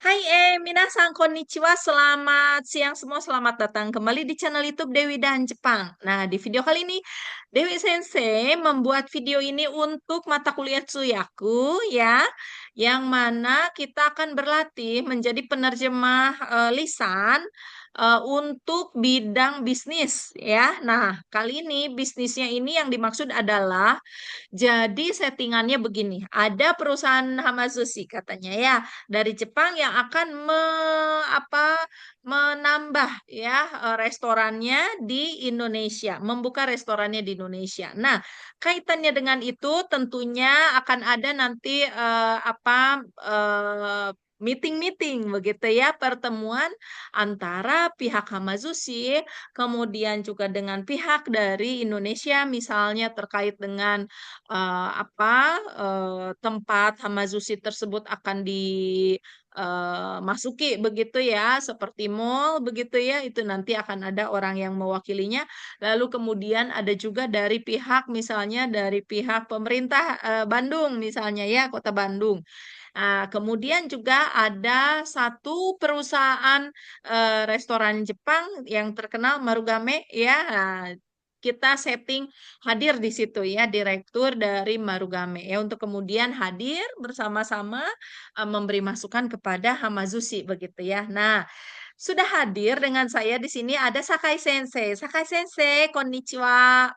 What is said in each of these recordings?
Hai minasan konnichiwa, selamat siang semua, selamat datang kembali di channel YouTube Dewi dan Jepang. Nah, di video kali ini Dewi Sensei membuat video ini untuk mata kuliah Tsuyaku ya, yang mana kita akan berlatih menjadi penerjemah lisan untuk bidang bisnis ya. Nah, kali ini bisnisnya ini yang dimaksud adalah jadi settingannya begini, ada perusahaan Hamazushi katanya ya dari Jepang yang akan menambah ya restorannya di Indonesia, membuka restorannya di Indonesia. Nah, kaitannya dengan itu tentunya akan ada nanti meeting-meeting begitu ya, pertemuan antara pihak Hamazushi kemudian juga dengan pihak dari Indonesia misalnya terkait dengan tempat Hamazushi tersebut akan dimasuki begitu ya, seperti mall begitu ya, itu nanti akan ada orang yang mewakilinya. Lalu kemudian ada juga dari pihak misalnya dari pihak pemerintah Bandung misalnya ya, Kota Bandung. Nah, kemudian juga ada satu perusahaan restoran Jepang yang terkenal Marugame ya. Nah, kita setting hadir di situ ya, direktur dari Marugame ya untuk kemudian hadir bersama-sama memberi masukan kepada Hamazushi begitu ya. Nah, sudah hadir dengan saya di sini ada Sakai Sensei. Sakai Sensei, konnichiwa.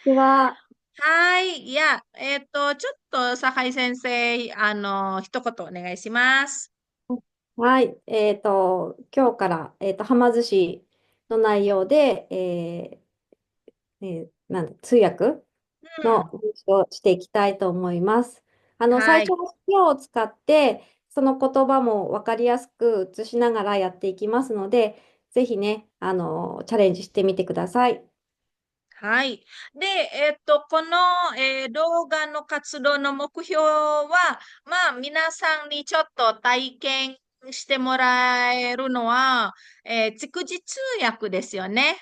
ちは、はい。いや、ちょっと、酒井先生、一言お願いします。はい、今日から、はま寿司の内容で、通訳うん。の練習をしていきたいと思います。最はい。初は資料を使って、その言葉も分かりやすく写しながらやっていきますので、ぜひね、チャレンジしてみてください。はい。で、この、動画の活動の目標は、まあ、皆さんにちょっと体験してもらえるのは、逐次通訳ですよね。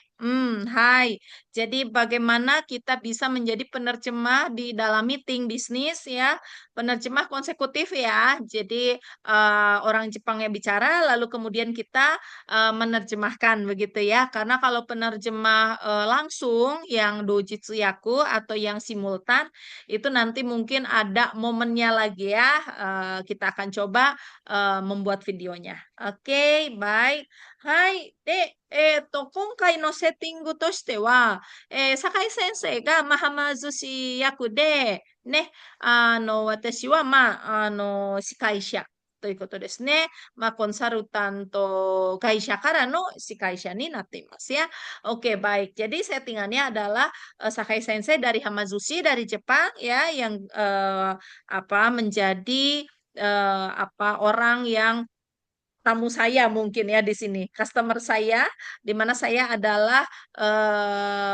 hai. Jadi bagaimana kita bisa menjadi penerjemah di dalam meeting bisnis ya, penerjemah konsekutif ya. Jadi orang Jepang yang bicara, lalu kemudian kita menerjemahkan begitu ya. Karena kalau penerjemah langsung yang dojitsu yaku atau yang simultan itu nanti mungkin ada momennya lagi ya. Kita akan coba membuat videonya. Oke, baik. Hai. で、今回のセッティングとしては、酒井先生が、まあ、はま寿司役で、ね、私は、司会者ということですね。まあ、コンサルタント会社からの司会者になっていますya. Oke, baik. Jadi settingannya adalah Sakai Sensei dari Hamazushi dari Jepang ya yang menjadi orang yang tamu saya mungkin ya di sini, customer saya, di mana saya adalah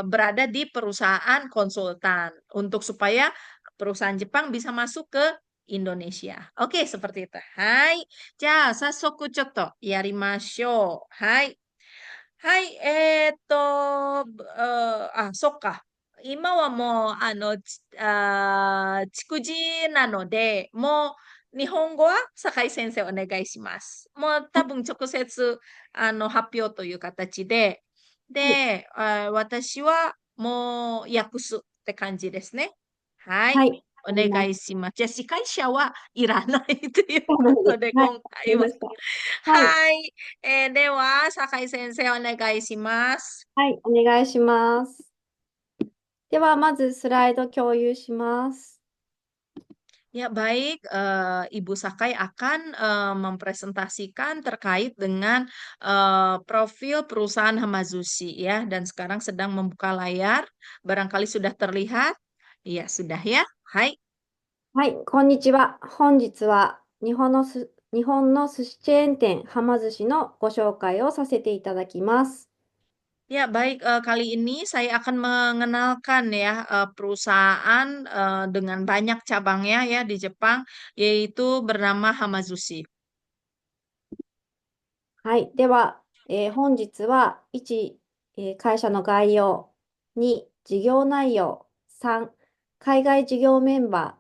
berada di perusahaan konsultan untuk supaya perusahaan Jepang bisa masuk ke Indonesia. Oke, seperti itu. Hai. じゃあ、早速ちょっとやりましょう。はい。はい、そっか。今はもう、逐次なので、もう、日本語は酒井先生お願いします。もう多分直接、発表という形で、はい、で、私はもう訳すって感じですね。はい。はい、わおかりました。願いします。じゃあ、司会者はいらないというそうなんでことで、はい、わ今かり回は。ました。はい、はい。では、酒井先生、お願いします。はい、お願いします。では、まずスライド共有します。Ya, baik. Ibu Sakai akan mempresentasikan terkait dengan profil perusahaan Hamazushi ya, dan sekarang sedang membuka layar. Barangkali sudah terlihat. Iya, sudah ya. Hai. はい、こんにちは。本日は日本の寿司チェーン店、はま寿司のご紹介をさせていただきます。Ya, baik. Kali ini saya akan mengenalkan ya perusahaan dengan banyak cabangnya ya di Jepang, yaitu bernama Hamazushi. はい、では、本日は1、会社の概要、2、事業内容、3、海外事業メンバ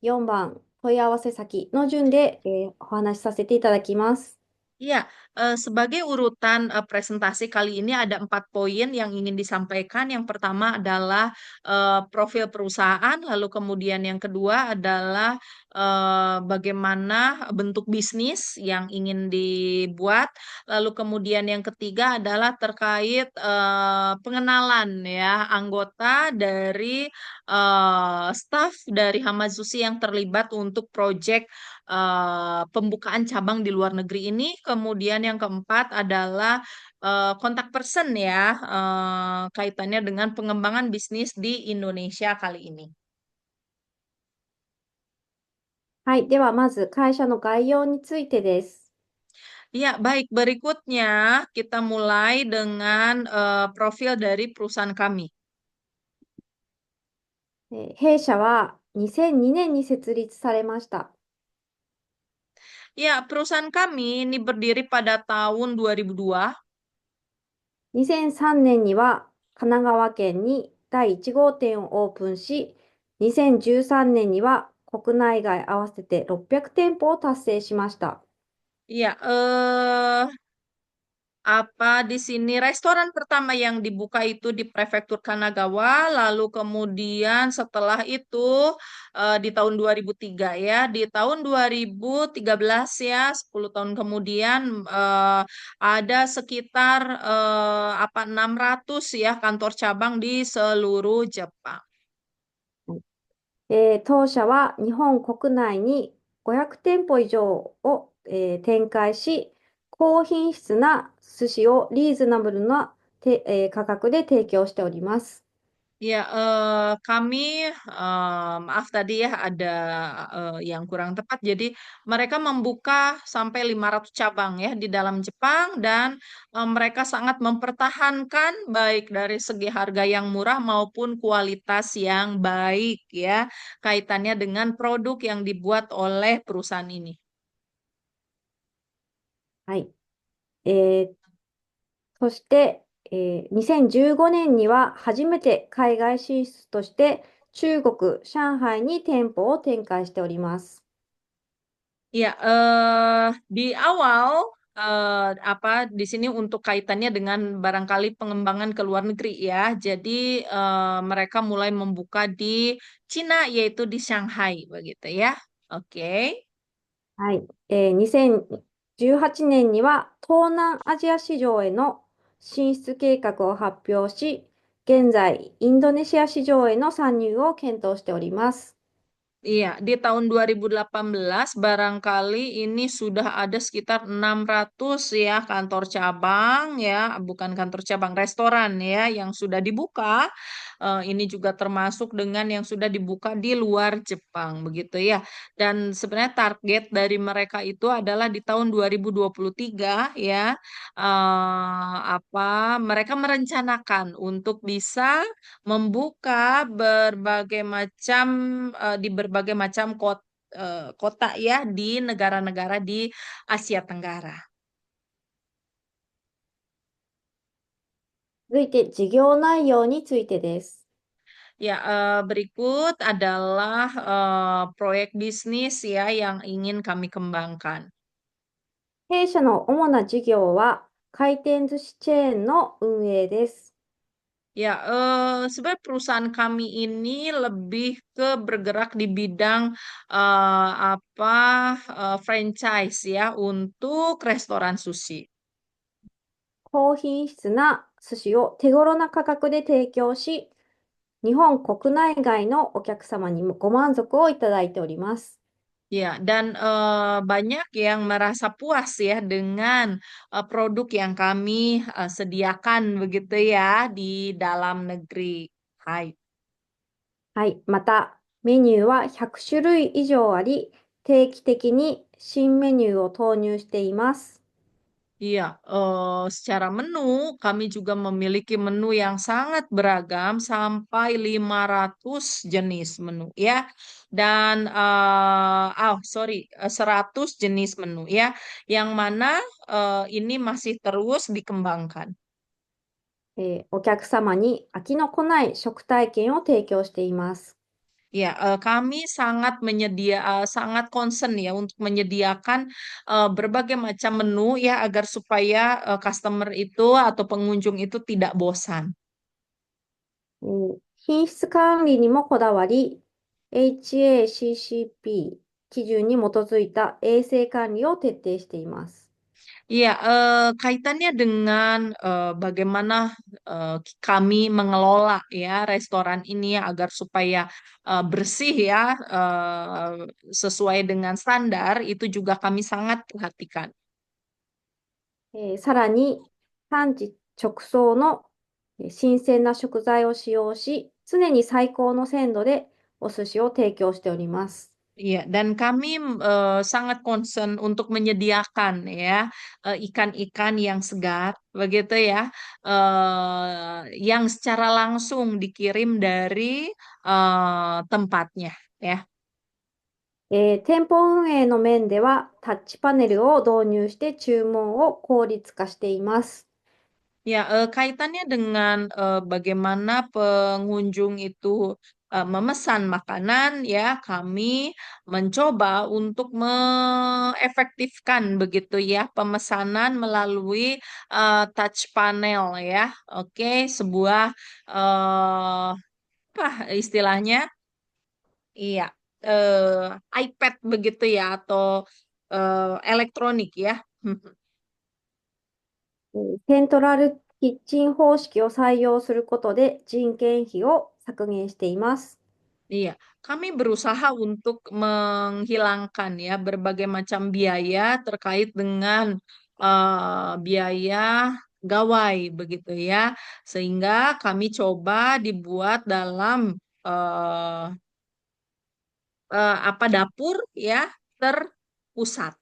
ー、4番、問い合わせ先の順で、お話しさせていただきます。Iya, sebagai urutan presentasi kali ini ada 4 poin yang ingin disampaikan. Yang pertama adalah profil perusahaan, lalu kemudian yang kedua adalah bagaimana bentuk bisnis yang ingin dibuat, lalu kemudian yang ketiga adalah terkait pengenalan ya anggota dari staff dari Hamazushi yang terlibat untuk proyek pembukaan cabang di luar negeri ini. Kemudian yang keempat adalah kontak person ya, kaitannya dengan pengembangan bisnis di Indonesia kali ini. はい。では、まず会社の概要についてです。Ya, baik. Berikutnya kita mulai dengan profil dari perusahaan kami. 弊社は2002年に設立されました。Ya, perusahaan kami ini berdiri pada tahun 2002. 2003年には神奈川県に第1号店をオープンし、2013年には国内外合わせて600店舗を達成しました。Ya, apa di sini restoran pertama yang dibuka itu di Prefektur Kanagawa, lalu kemudian setelah itu di tahun 2003 ya, di tahun 2013 ya, 10 tahun kemudian ada sekitar 600 ya kantor cabang di seluruh Jepang. 当社は日本国内に500店舗以上を、展開し、高品質な寿司をリーズナブルな価格で提供しております。Ya, kami maaf tadi ya ada yang kurang tepat. Jadi mereka membuka sampai 500 cabang ya di dalam Jepang dan mereka sangat mempertahankan baik dari segi harga yang murah maupun kualitas yang baik ya kaitannya dengan produk yang dibuat oleh perusahaan ini. はい。えーそして、2015年には初めて海外進出として中国、上海に店舗を展開しております。Ya, di awal apa di sini untuk kaitannya dengan barangkali pengembangan ke luar negeri ya. Jadi mereka mulai membuka di Cina yaitu di Shanghai begitu ya. Oke. はい。2018年には東南アジア市場への進出計画を発表し、現在インドネシア市場への参入を検討しております。Iya, di tahun 2018 barangkali ini sudah ada sekitar 600 ya kantor cabang ya, bukan kantor cabang, restoran ya yang sudah dibuka. Ini juga termasuk dengan yang sudah dibuka di luar Jepang begitu ya. Dan sebenarnya target dari mereka itu adalah di tahun 2023 ya. Mereka merencanakan untuk bisa membuka berbagai macam di berbagai macam kota ya di negara-negara di Asia Tenggara. 続いて事業内容についてです。Ya, berikut adalah proyek bisnis ya yang ingin kami kembangkan. 弊社の主な事業は回転寿司チェーンの運営です。Ya, sebenarnya perusahaan kami ini lebih ke bergerak di bidang franchise ya untuk restoran sushi. 高品質な寿司を手頃な価格で提供し、日本国内外のお客様にもご満足をいただいております。Ya, dan banyak yang merasa puas ya dengan produk yang kami sediakan begitu ya di dalam negeri. Hai. はい。また、メニューは100種類以上あり、定期的に新メニューを投入しています。Iya, secara menu kami juga memiliki menu yang sangat beragam sampai 500 jenis menu ya. Dan 100 jenis menu ya. Yang mana ini masih terus dikembangkan. お客様に飽きのこない食体験を提供しています。Ya, kami sangat concern ya untuk menyediakan berbagai macam menu ya agar supaya customer itu atau pengunjung itu tidak bosan. 品質管理にもこだわり、HACCP 基準に基づいた衛生管理を徹底しています。Iya, kaitannya dengan bagaimana kami mengelola ya restoran ini ya, agar supaya bersih ya, sesuai dengan standar itu juga kami sangat perhatikan. さらに、産地直送の新鮮な食材を使用し、常に最高の鮮度でお寿司を提供しております。Iya, dan kami sangat concern untuk menyediakan ya ikan-ikan yang segar, begitu ya, yang secara langsung dikirim dari tempatnya ya. 店舗運営の面では、タッチパネルを導入して注文を効率化しています。Ya, kaitannya dengan bagaimana pengunjung itu memesan makanan, ya, kami mencoba untuk mengefektifkan begitu ya pemesanan melalui touch panel ya. Oke, sebuah apa istilahnya? Iya, iPad begitu ya atau elektronik ya. セントラルキッチン方式を採用することで人件費を削減しています。Iya, kami berusaha untuk menghilangkan ya berbagai macam biaya terkait dengan biaya gawai begitu ya, sehingga kami coba dibuat dalam eh, apa dapur ya terpusat.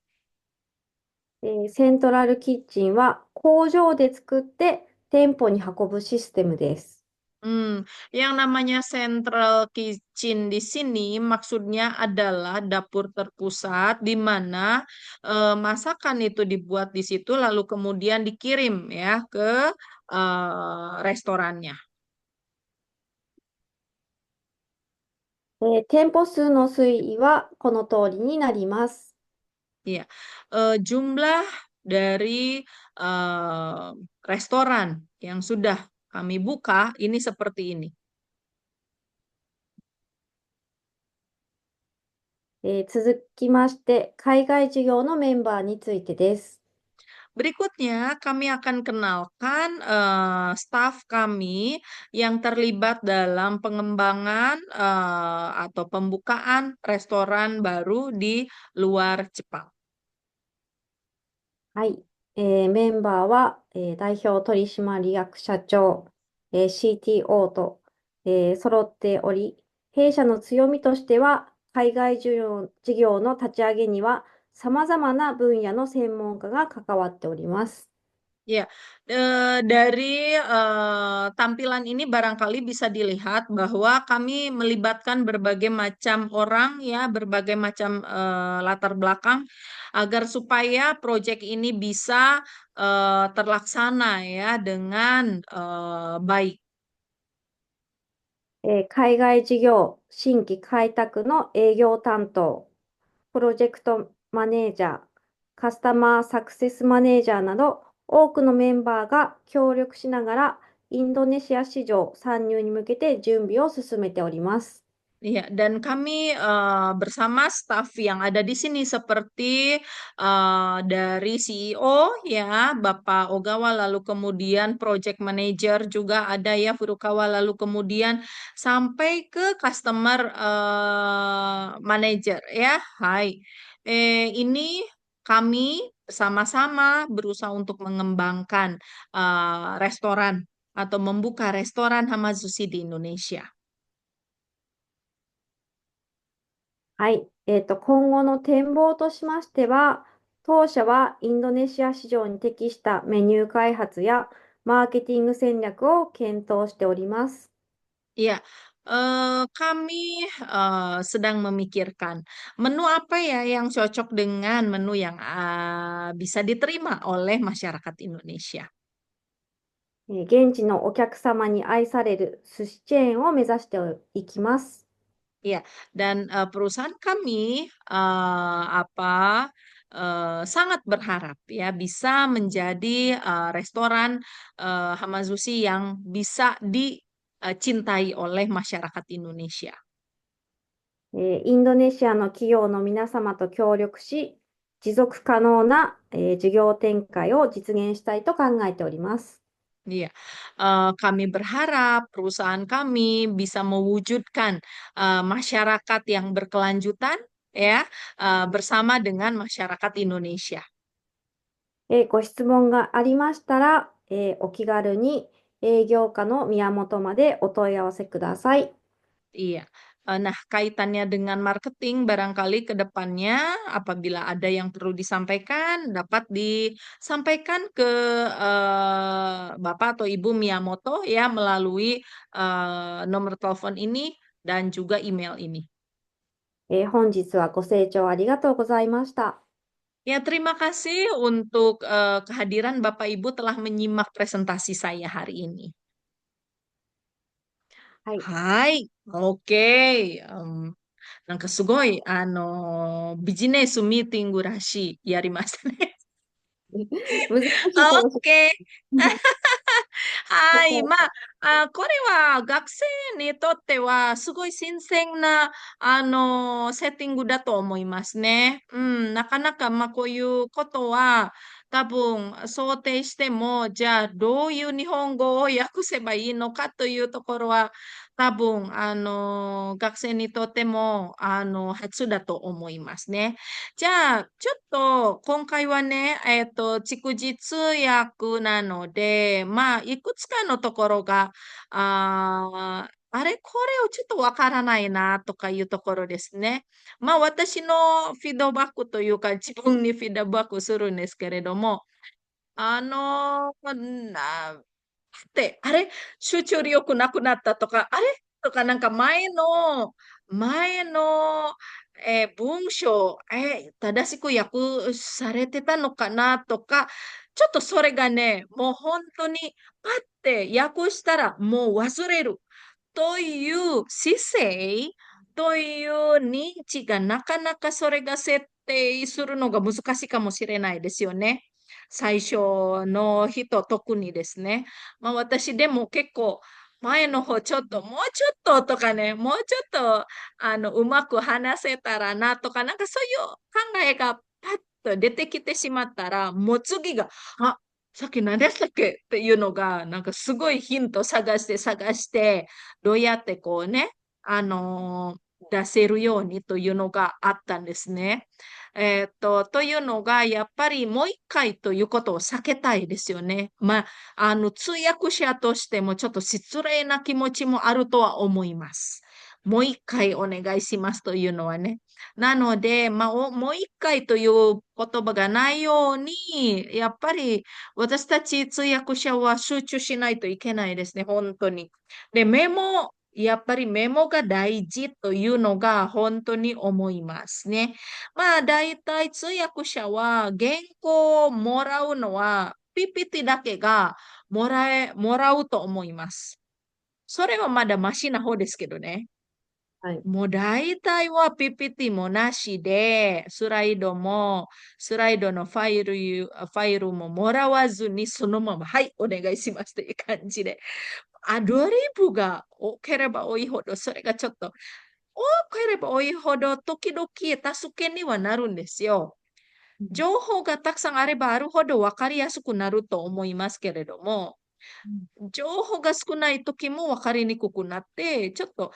セントラルキッチンは工場で作って店舗に運ぶシステムです。Yang namanya central kitchen di sini maksudnya adalah dapur terpusat di mana masakan itu dibuat di situ lalu kemudian dikirim ya ke restorannya. 店舗数の推移はこの通りになります。Iya, jumlah dari eh, restoran yang sudah kami buka ini seperti ini. 続きまして、海外事業のメンバーについてです。Berikutnya, kami akan kenalkan staf kami yang terlibat dalam pengembangan atau pembukaan restoran baru di luar Jepang. はい。メンバーは、代表取締役社長、CTO と、揃っており、弊社の強みとしては、海外事業の立ち上げには、様々な分野の専門家が関わっております。Ya, dari tampilan ini barangkali bisa dilihat bahwa kami melibatkan berbagai macam orang ya, berbagai macam latar belakang agar supaya proyek ini bisa terlaksana ya dengan baik. 海外事業、新規開拓の営業担当、プロジェクトマネージャー、カスタマーサクセスマネージャーなど、多くのメンバーが協力しながら、インドネシア市場参入に向けて準備を進めております。Iya, dan kami bersama staf yang ada di sini seperti dari CEO ya, Bapak Ogawa, lalu kemudian project manager juga ada ya, Furukawa, lalu kemudian sampai ke customer manager ya. Hai, ini kami sama-sama berusaha untuk mengembangkan restoran atau membuka restoran Hamazushi di Indonesia. はい。今後の展望としましては、当社はインドネシア市場に適したメニュー開発やマーケティング戦略を検討しております。Iya, kami sedang memikirkan menu apa ya yang cocok dengan menu yang bisa diterima oleh masyarakat Indonesia. 現地のお客様に愛される寿司チェーンを目指していきます。Iya, dan perusahaan kami apa sangat berharap ya bisa menjadi restoran Hamazushi yang bisa dicintai oleh masyarakat Indonesia. インドネシアの企業の皆様と協力し、持続可能な、事業展開を実現したいと考えております。Iya, kami berharap perusahaan kami bisa mewujudkan masyarakat yang berkelanjutan ya bersama dengan masyarakat Indonesia. ご質問がありましたら、お気軽に営業課の宮本までお問い合わせください。Iya. Nah, kaitannya dengan marketing, barangkali ke depannya apabila ada yang perlu disampaikan, dapat disampaikan ke Bapak atau Ibu Miyamoto ya melalui nomor telepon ini dan juga email ini. 本日はご清聴ありがとうございました。Ya, terima kasih untuk kehadiran Bapak Ibu telah menyimak presentasi saya hari ini. はい。はい、OK。なんかすごい、ビジネスミーティングらしい、やりましたね。難しいかもし OK。れない。はい。まあ、これは学生にとってはすごい新鮮な、セッティングだと思いますね。うん。なかなか、まあ、こういうことは、多分想定しても、じゃあどういう日本語を訳せばいいのかというところは、多分、学生にとっても、初だと思いますね。じゃあ、ちょっと今回はね、逐次通訳なので、まあ、いくつかのところが、あれ、これをちょっとわからないなとかいうところですね。まあ、私のフィードバックというか、自分にフィードバックするんですけれども、あれ、集中力なくなったとか、あれとか、なんか前の、文章、正しく訳されてたのかなとか、ちょっとそれがね、もう本当にパッて訳したらもう忘れるという姿勢という認知がなかなかそれが設定するのが難しいかもしれないですよね。最初の人、特にですね。まあ私でも結構前の方ちょっと、もうちょっととかね、もうちょっとうまく話せたらなとか、なんかそういう考えがパッと出てきてしまったら、もう次が、あ、さっき何でしたっけっていうのが、なんかすごいヒント探して、どうやってこうね、出せるようにというのがあったんですね。というのが、やっぱりもう一回ということを避けたいですよね。まあ、通訳者としてもちょっと失礼な気持ちもあるとは思います。もう一回お願いしますというのはね。なので、まあ、もう一回という言葉がないように、やっぱり私たち通訳者は集中しないといけないですね、本当に。で、やっぱりメモが大事というのが本当に思いますね。まあ、大体通訳者は原稿をもらうのは PPT だけがもらうと思います。それはまだマシな方ですけどね。はい。もう大体は PPT もなしで、スライドのファイルももらわずに、そのまま、はい、お願いしますという感じで。アドリブが多ければ多いほど、それがちょっと多ければ多いほど、時々助けにはなるんですよ。うん。情報がたくさんあればあるほど分かりやすくなると思いますけれども、うん。情報が少ない時も分かりにくくなって、ちょっと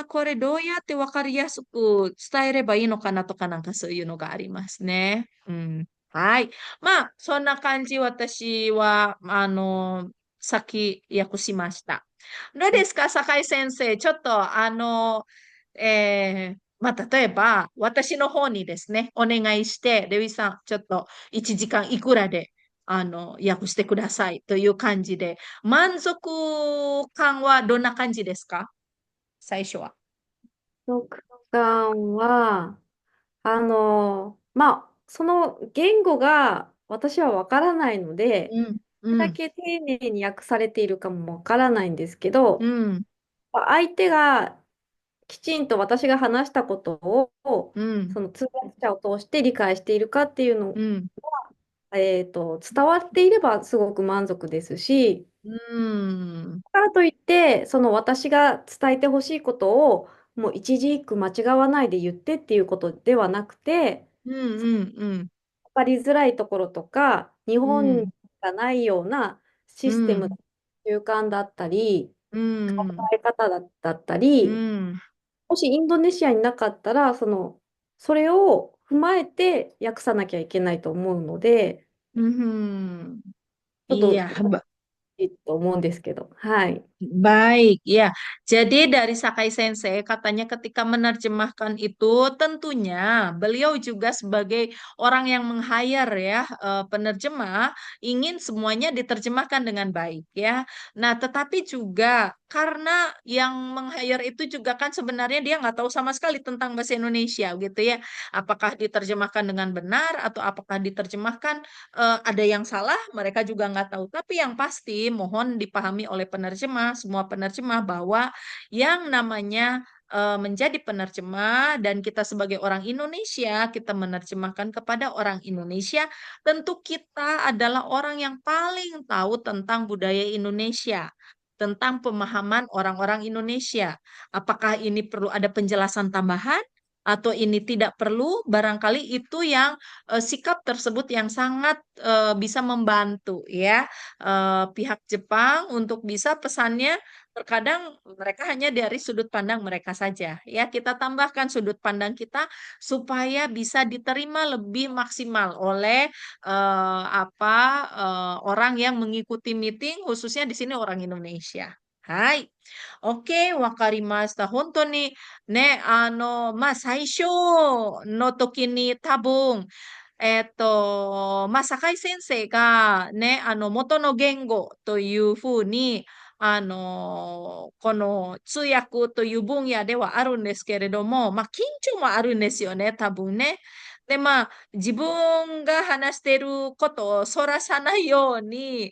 これどうやってわかりやすく伝えればいいのかなとかなんかそういうのがありますね。うん。はい。まあ、そんな感じ私は、先訳しました。どうですか、酒井先生。ちょっと、まあ、例えば、私の方にですね、お願いして、レウィさん、ちょっと1時間いくらで、訳してくださいという感じで、満足感はどんな感じですか最初は？食感は、その言語が私はわからないので、うん、どれうん、だけ丁寧に訳されているかもわからないんですけど、うん、相手がきちんと私が話したことを、うん、その通訳者を通して理解しているかっていうの、うん、伝わっていればすごく満足ですし、うん、だからといって、その私が伝えてほしいことをもう一字一句間違わないで言ってっていうことではなくて、うん、うん、分かりづらいところとか、日う本ん、がないようなシステム、うん、習慣だったり、うん、考え方だったうり、ん、もしインドネシアになかったら、それを踏まえて訳さなきゃいけないと思うので、うん。ちょっとIya,難しいと思うんですけど、はい。baik, ya. Jadi dari Sakai Sensei katanya ketika menerjemahkan itu tentunya beliau juga sebagai orang yang meng-hire ya penerjemah ingin semuanya diterjemahkan dengan baik ya. Nah, tetapi juga karena yang meng-hire itu juga kan sebenarnya dia nggak tahu sama sekali tentang bahasa Indonesia gitu ya. Apakah diterjemahkan dengan benar atau apakah diterjemahkan ada yang salah, mereka juga nggak tahu. Tapi yang pasti mohon dipahami oleh penerjemah, semua penerjemah bahwa yang namanya menjadi penerjemah dan kita sebagai orang Indonesia, kita menerjemahkan kepada orang Indonesia, tentu kita adalah orang yang paling tahu tentang budaya Indonesia, tentang pemahaman orang-orang Indonesia. Apakah ini perlu ada penjelasan tambahan? Atau ini tidak perlu, barangkali itu yang sikap tersebut yang sangat bisa membantu ya pihak Jepang untuk bisa pesannya terkadang mereka hanya dari sudut pandang mereka saja ya kita tambahkan sudut pandang kita supaya bisa diterima lebih maksimal oleh orang yang mengikuti meeting khususnya di sini orang Indonesia. Hai, oke, wakarimashita. Honto ni ね、まあ、最初の時に多分、まあ、坂井先生がね、元の言語というふうに、この通訳という分野ではあるんですけれども、まあ、緊張もあるんですよね、多分ね。で、まあ、自分が話していることをそらさないように、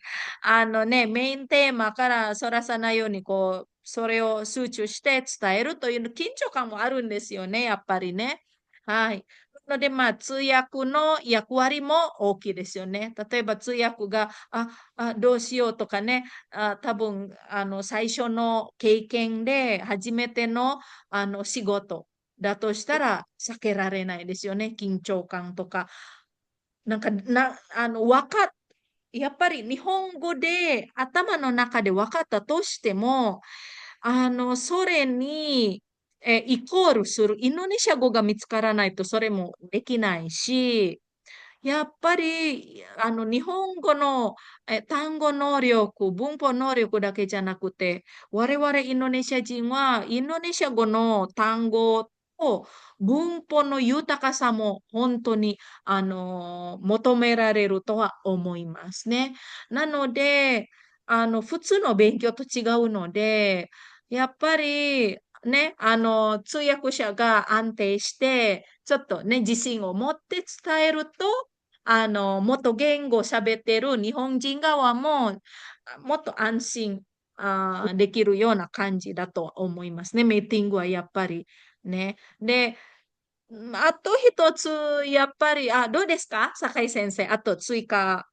メインテーマからそらさないように、こう、それを集中して伝えるという緊張感もあるんですよね、やっぱりね。はい。なので、まあ、通訳の役割も大きいですよね。例えば通訳が、どうしようとかね、多分、最初の経験で初めての、仕事だとしたら避けられないですよね。緊張感とか。なんか、やっぱり日本語で頭の中で分かったとしても、それに、イコールするインドネシア語が見つからないとそれもできないし、やっぱり、日本語の、単語能力、文法能力だけじゃなくて、我々インドネシア人は、インドネシア語の単語と文法の豊かさも本当に、求められるとは思いますね。なので、普通の勉強と違うので、やっぱり、ね、通訳者が安定して、ちょっとね、自信を持って伝えると、元言語を喋ってる日本人側も、もっと安心、できるような感じだと思いますね。ミーティングはやっぱりね。で、あと一つ、やっぱり、どうですか坂井先生。あと追加、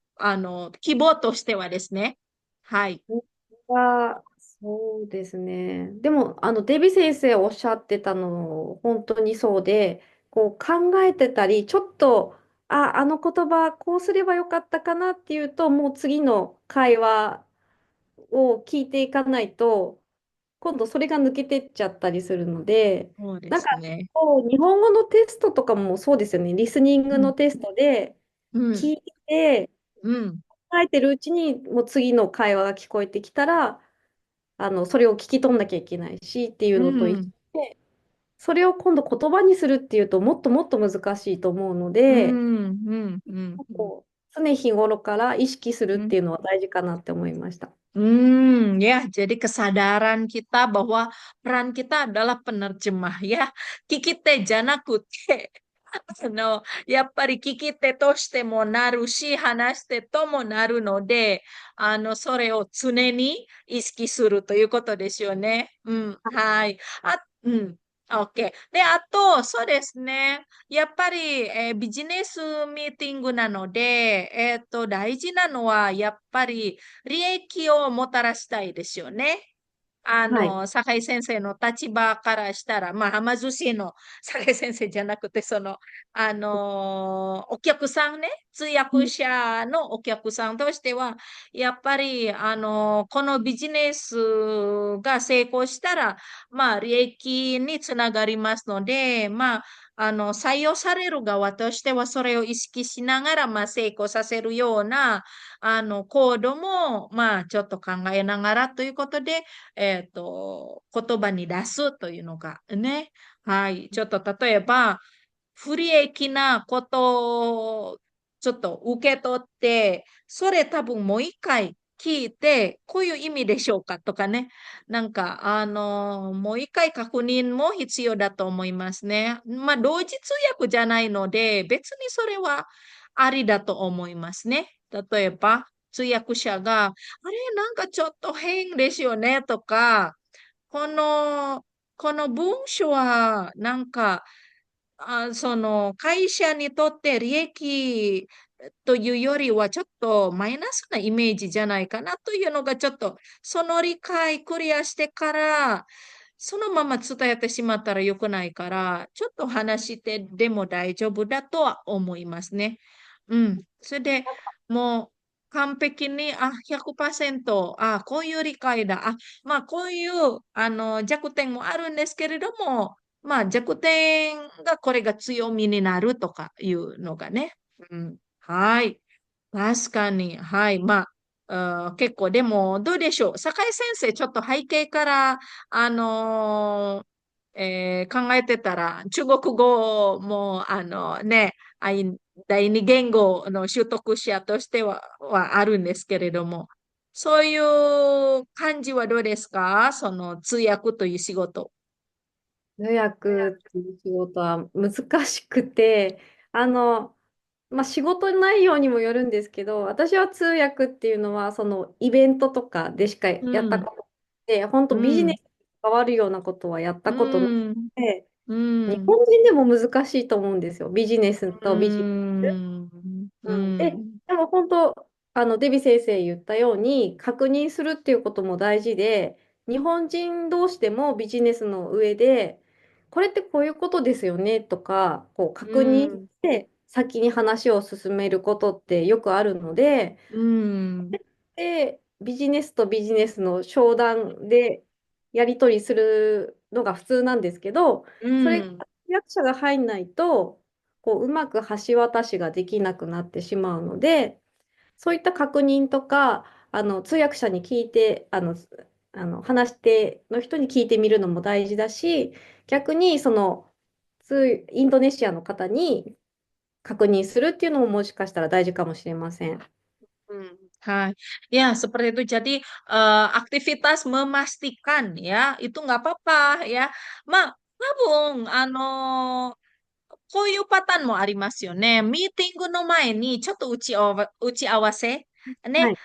希望としてはですね。はい。そうですね。でも、デビ先生おっしゃってたの、本当にそうで、こう考えてたり、ちょっと、あの言葉、こうすればよかったかなっていうと、もう次の会話を聞いていかないと、今度それが抜けてっちゃったりするので、そうでなんか、すね。日本語のテストとかもそうですよね。リスニングうん、のテストでうん、聞いて、うん、考えてるうちに、もう次の会話が聞こえてきたら、それを聞き取んなきゃいけないしっていううのと一緒ん、で、それを今度言葉にするっていうともっともっと難しいと思うのうで、ん、うん、うん、うん。こう常日頃から意識するうん。っていうのは大事かなって思いました。Ya, jadi kesadaran kita bahwa peran kita adalah penerjemah ya. Kikite janakute. やっぱり聞き手としてもなるし、話し手ともなるので、それを常に意識するということですよね。うん、はい。うん。OK。で、あと、そうですね。やっぱり、ビジネスミーティングなので、大事なのは、やっぱり、利益をもたらしたいですよね。はい。酒井先生の立場からしたら、まあ、はま寿司の酒井先生じゃなくて、お客さんね、通訳うん。者のお客さんとしては、やっぱり、このビジネスが成功したら、まあ、利益につながりますので、まあ、採用される側としては、それを意識しながら、まあ、成功させるような、コードも、まあ、ちょっと考えながらということで、言葉に出すというのがね。はい。ちょっと例えば、不利益なことをちょっと受け取って、それ多分もう一回聞いて、こういう意味でしょうかとかね。なんか、もう一回確認も必要だと思いますね。まあ、同時通訳じゃないので、別にそれはありだと思いますね。例えば、通訳者が、あれ、なんかちょっと変ですよね、とか、この、この文章は、なんか、その会社にとって利益というよりはちょっとマイナスなイメージじゃないかなというのがちょっとその理解クリアしてからそのまま伝えてしまったら良くないからちょっと話してでも大丈夫だとは思いますね。うん。それでもう完璧に100%こういう理解だ。まあこういう弱点もあるんですけれどもまあ弱点がこれが強みになるとかいうのがね。うん。はい。確かに。はい。まあ、結構でもどうでしょう。酒井先生、ちょっと背景から、考えてたら、中国語も、第二言語の習得者としてはあるんですけれども、そういう感じはどうですかその通訳という仕事。通訳っていう仕事は難しくて、あの、まあ、仕事内容にもよるんですけど、私は通訳っていうのは、そのイベントとかでしかうん、やったことなくて、本当ビジネスうん、に関わるようなことはやっうたことなくん、て、う日ん、本人でも難しいと思うんですよ。ビジネスうとビジネス。ん、ううん、ん、でも本当、デビ先生言ったように、確認するっていうことも大事で、日本人同士でもビジネスの上で、これってこういうことですよねとか、こうう確認しん、て先に話を進めることってよくあるので、うん、で、ビジネスとビジネスの商談でやり取りするのが普通なんですけど、うそれがん、役者が入んないと、こううまく橋渡しができなくなってしまうので、そういった確認とか、通訳者に聞いて、話し手の人に聞いてみるのも大事だし、逆にインドネシアの方に確認するっていうのももしかしたら大事かもしれません。hmm. Hai. Ya, seperti itu. Jadi, aktivitas memastikan ya, itu nggak apa-apa ya. Mabung, こういうパターンもありますよね。ミーティングの前にちょっと打ち合わせ。ね。はい。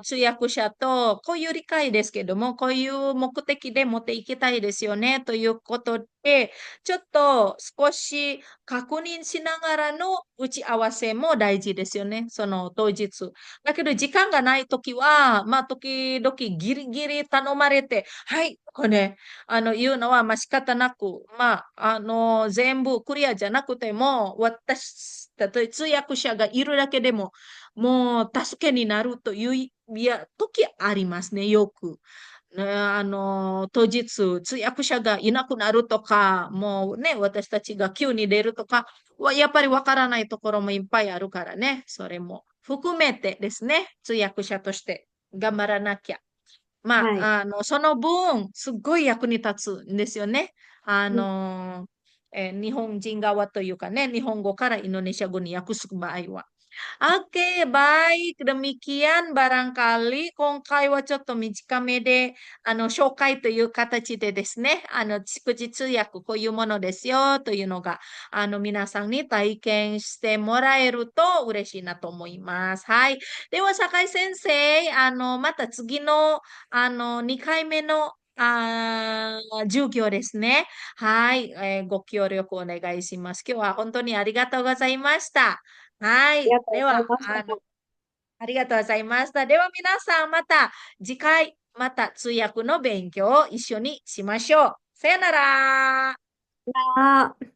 通訳者とこういう理解ですけども、こういう目的で持っていきたいですよね。ということで、ちょっと少し確認しながらの打ち合わせも大事ですよね。その当日。だけど時間がないときは、まあ時々ギリギリ頼まれて、はい、これ、いうのは、まあ仕方なく、全部クリアじゃなくても、例えば通訳者がいるだけでも、もう助けになるという、時ありますね、よく。ね、当日、通訳者がいなくなるとか、もうね、私たちが急に出るとかやっぱりわからないところもいっぱいあるからね、それも含めてですね、通訳者として頑張らなきゃ。はい。その分、すっごい役に立つんですよね。うん。日本人側というかね、日本語からインドネシア語に訳す場合は。Oke, baik. Demikian barangkali今回はちょっと短めで、紹介という形でですね、逐次通訳こういうものですよというのが、皆さんに体験してもらえると嬉しいなと思います。はい。では、酒井先生、また次の、2回目の住居ですね。はい、ご協力お願いします。今日は本当にありがとうございました。はい。ありがとうでは、ございました。ありがとうございました。では皆さんまた次回、また通訳の勉強を一緒にしましょう。さよなら。あー